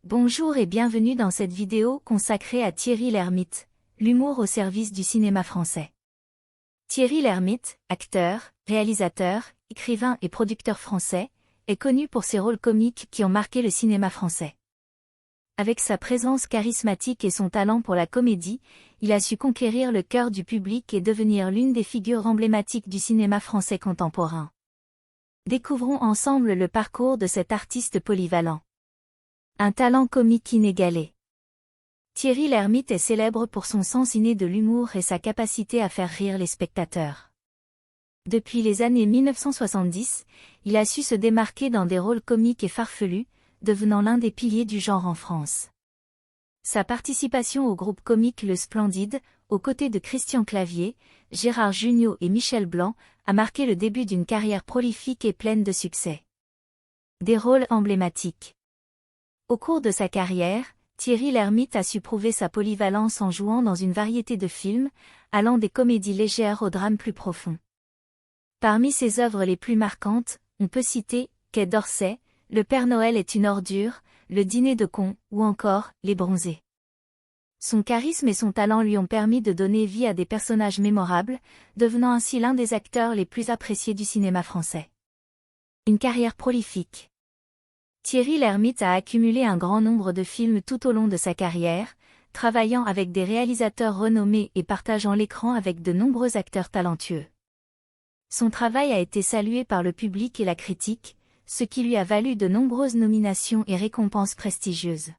Bonjour et bienvenue dans cette vidéo consacrée à Thierry Lhermitte, l'humour au service du cinéma français. Thierry Lhermitte, acteur, réalisateur, écrivain et producteur français, est connu pour ses rôles comiques qui ont marqué le cinéma français. Avec sa présence charismatique et son talent pour la comédie, il a su conquérir le cœur du public et devenir l'une des figures emblématiques du cinéma français contemporain. Découvrons ensemble le parcours de cet artiste polyvalent. Un talent comique inégalé. Thierry Lhermitte est célèbre pour son sens inné de l'humour et sa capacité à faire rire les spectateurs. Depuis les années 1970, il a su se démarquer dans des rôles comiques et farfelus, devenant l'un des piliers du genre en France. Sa participation au groupe comique Le Splendide, aux côtés de Christian Clavier, Gérard Jugnot et Michel Blanc, a marqué le début d'une carrière prolifique et pleine de succès. Des rôles emblématiques. Au cours de sa carrière, Thierry Lhermitte a su prouver sa polyvalence en jouant dans une variété de films, allant des comédies légères aux drames plus profonds. Parmi ses œuvres les plus marquantes, on peut citer Quai d'Orsay, Le Père Noël est une ordure, Le Dîner de cons, ou encore Les Bronzés. Son charisme et son talent lui ont permis de donner vie à des personnages mémorables, devenant ainsi l'un des acteurs les plus appréciés du cinéma français. Une carrière prolifique. Thierry Lhermitte a accumulé un grand nombre de films tout au long de sa carrière, travaillant avec des réalisateurs renommés et partageant l'écran avec de nombreux acteurs talentueux. Son travail a été salué par le public et la critique, ce qui lui a valu de nombreuses nominations et récompenses prestigieuses.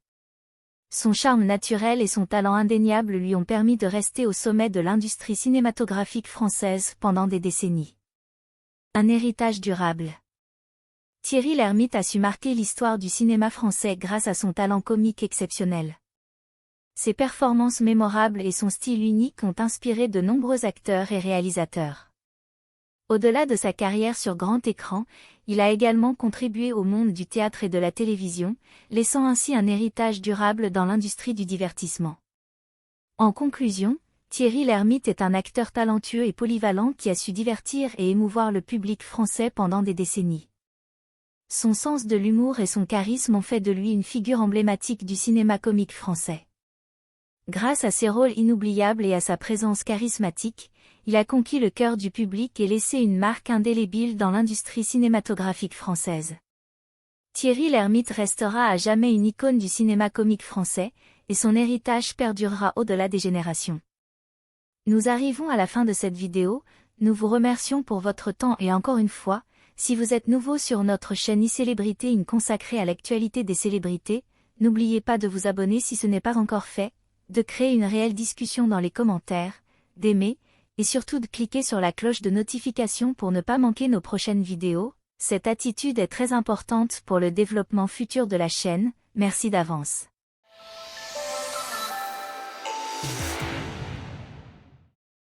Son charme naturel et son talent indéniable lui ont permis de rester au sommet de l'industrie cinématographique française pendant des décennies. Un héritage durable. Thierry Lhermitte a su marquer l'histoire du cinéma français grâce à son talent comique exceptionnel. Ses performances mémorables et son style unique ont inspiré de nombreux acteurs et réalisateurs. Au-delà de sa carrière sur grand écran, il a également contribué au monde du théâtre et de la télévision, laissant ainsi un héritage durable dans l'industrie du divertissement. En conclusion, Thierry Lhermitte est un acteur talentueux et polyvalent qui a su divertir et émouvoir le public français pendant des décennies. Son sens de l'humour et son charisme ont fait de lui une figure emblématique du cinéma comique français. Grâce à ses rôles inoubliables et à sa présence charismatique, il a conquis le cœur du public et laissé une marque indélébile dans l'industrie cinématographique française. Thierry Lhermitte restera à jamais une icône du cinéma comique français, et son héritage perdurera au-delà des générations. Nous arrivons à la fin de cette vidéo, nous vous remercions pour votre temps et encore une fois, si vous êtes nouveau sur notre chaîne iCélébrité consacrée à l'actualité des célébrités, n'oubliez pas de vous abonner si ce n'est pas encore fait, de créer une réelle discussion dans les commentaires, d'aimer, et surtout de cliquer sur la cloche de notification pour ne pas manquer nos prochaines vidéos. Cette attitude est très importante pour le développement futur de la chaîne, merci d'avance.